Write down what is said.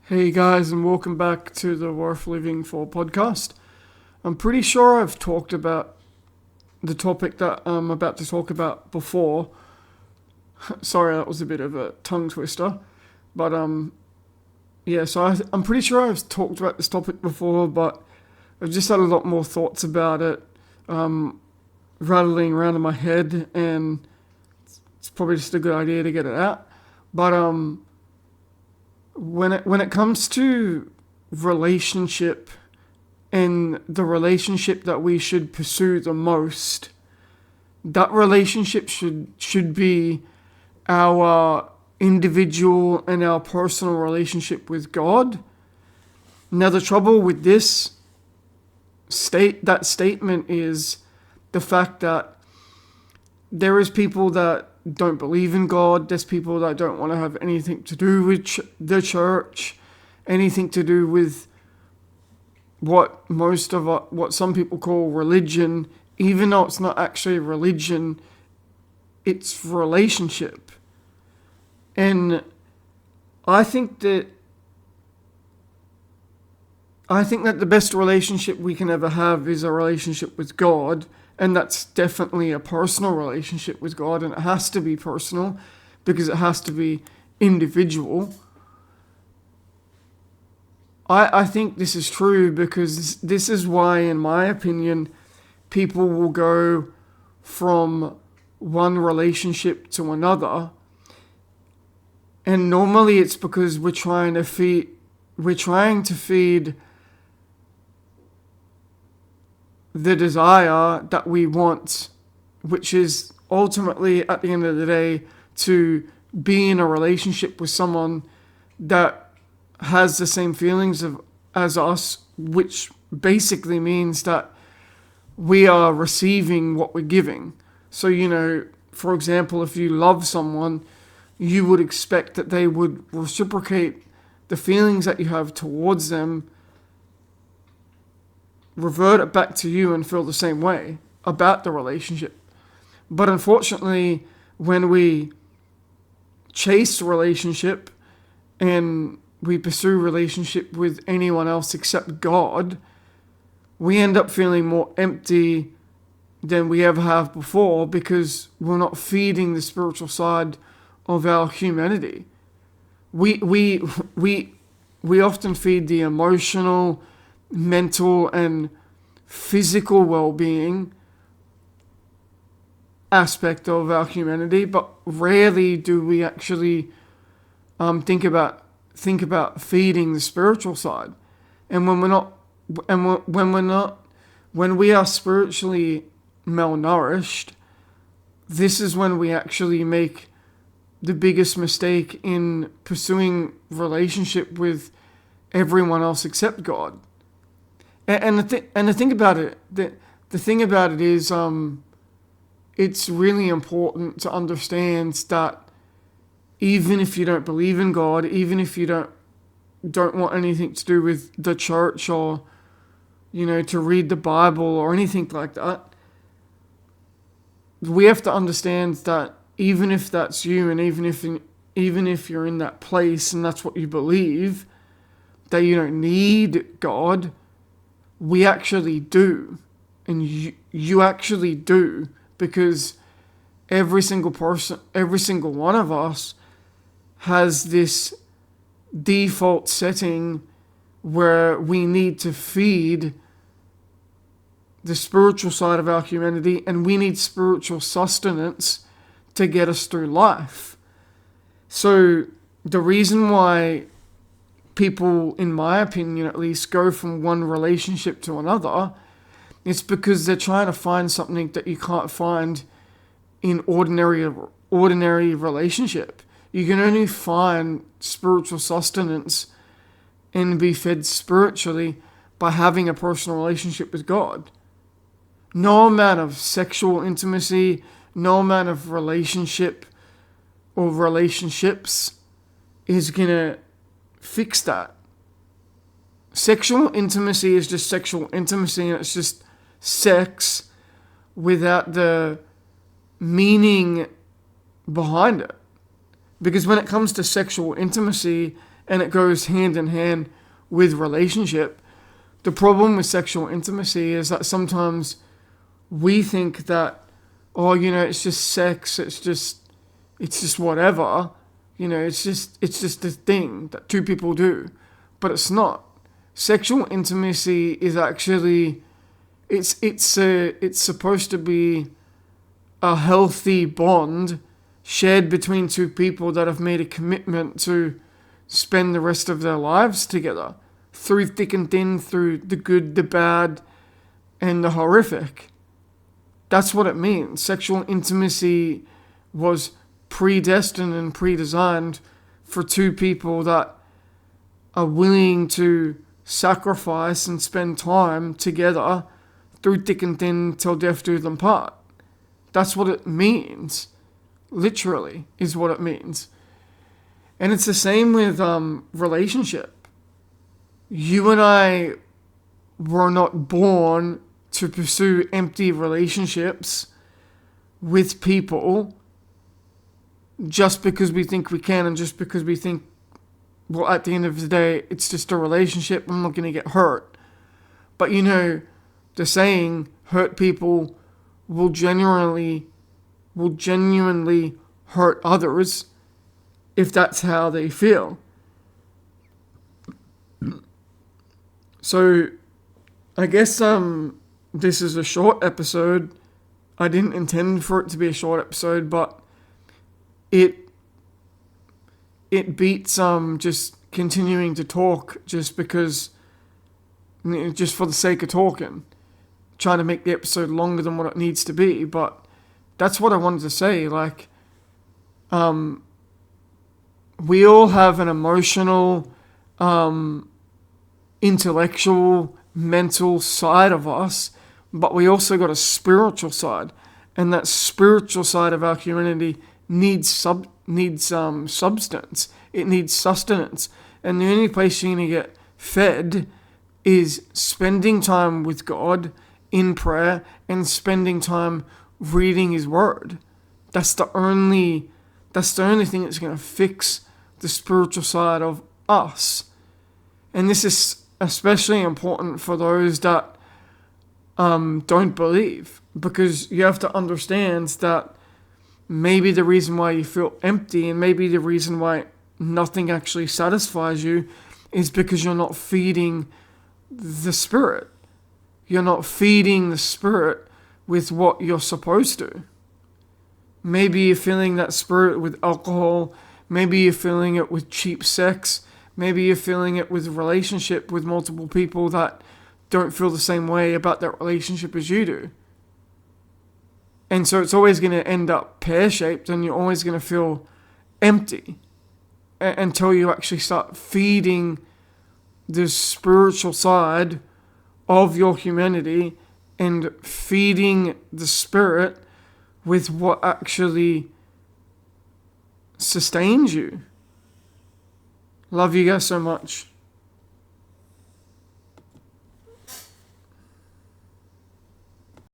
Hey guys, and welcome back to the Worth Living For podcast. I'm pretty sure I've talked about the topic that I'm about to talk about before. Sorry, that was a bit of a tongue twister. But I'm pretty sure I've talked about this topic before, but I've just had a lot more thoughts about it, rattling around in my head, and it's probably just a good idea to get it out. But when it comes to relationship and the relationship that we should pursue the most, that relationship should be our individual and our personal relationship with God. Now the trouble with this statement is the fact that there is people that don't believe in God. There's people that don't want to have anything to do with the church, anything to do with what some people call religion, even though it's not actually religion, it's relationship. And I think that the best relationship we can ever have is a relationship with God. And that's definitely a personal relationship with God, and it has to be personal because it has to be individual. I think this is true because this is why, in my opinion, people will go from one relationship to another. And normally it's because we're trying to feed the desire that we want, which is ultimately, at the end of the day, to be in a relationship with someone that has the same feelings as us, which basically means that we are receiving what we're giving. So, for example, if you love someone, you would expect that they would reciprocate the feelings that you have towards them, revert it back to you and feel the same way about the relationship. But unfortunately, when we chase relationship and we pursue relationship with anyone else except God, we end up feeling more empty than we ever have before because we're not feeding the spiritual side of our humanity. We often feed the emotional, mental and physical well-being aspect of our humanity, but rarely do we actually think about feeding the spiritual side. And when we are spiritually malnourished, this is when we actually make the biggest mistake in pursuing relationship with everyone else except God. And the thing about it, the thing about it is, it's really important to understand that even if you don't believe in God, even if you don't want anything to do with the church or, to read the Bible or anything like that, we have to understand that even if that's you, and even if you're in that place and that's what you believe, that you don't need God, we actually do. And you actually do, because every single person, every single one of us has this default setting where we need to feed the spiritual side of our humanity, and we need spiritual sustenance to get us through life. So the reason why people, in my opinion at least, go from one relationship to another, it's because they're trying to find something that you can't find in ordinary relationship. You can only find spiritual sustenance and be fed spiritually by having a personal relationship with God. No amount of sexual intimacy, no amount of relationship or relationships is gonna fix that. Sexual intimacy is just sexual intimacy, and it's just sex without the meaning behind it. Because when it comes to sexual intimacy, and it goes hand in hand with relationship. The problem with sexual intimacy is that sometimes we think that, oh, it's just sex, it's just whatever, it's just a thing that two people do, but it's not. Sexual intimacy is actually, it's supposed to be a healthy bond shared between two people that have made a commitment to spend the rest of their lives together, through thick and thin, through the good, the bad, and the horrific. That's what it means. Sexual intimacy was predestined and pre-designed for two people that are willing to sacrifice and spend time together through thick and thin till death do them part. That's what it means. Literally is what it means. And it's the same with relationship. You and I were not born to pursue empty relationships with people just because we think we can, and just because we think, well, at the end of the day, it's just a relationship, I'm not going to get hurt. But the saying, hurt people will genuinely hurt others if that's how they feel. So I guess this is a short episode. I didn't intend for it to be a short episode, but it beats just continuing to talk just because, just for the sake of talking, trying to make the episode longer than what it needs to be. But that's what I wanted to say. Like, we all have an emotional, intellectual, mental side of us, but we also got a spiritual side, and that spiritual side of our humanity needs substance. It needs sustenance, and the only place you're going to get fed is spending time with God in prayer and spending time reading His Word. That's the only thing that's going to fix the spiritual side of us. And this is especially important for those that don't believe, because you have to understand that maybe the reason why you feel empty, and maybe the reason why nothing actually satisfies you, is because you're not feeding the Spirit. You're not feeding the Spirit with what you're supposed to. Maybe you're filling that Spirit with alcohol. Maybe you're filling it with cheap sex. Maybe you're filling it with a relationship with multiple people that don't feel the same way about that relationship as you do. And so it's always going to end up pear-shaped, and you're always going to feel empty until you actually start feeding the spiritual side of your humanity and feeding the Spirit with what actually sustains you. Love you guys so much.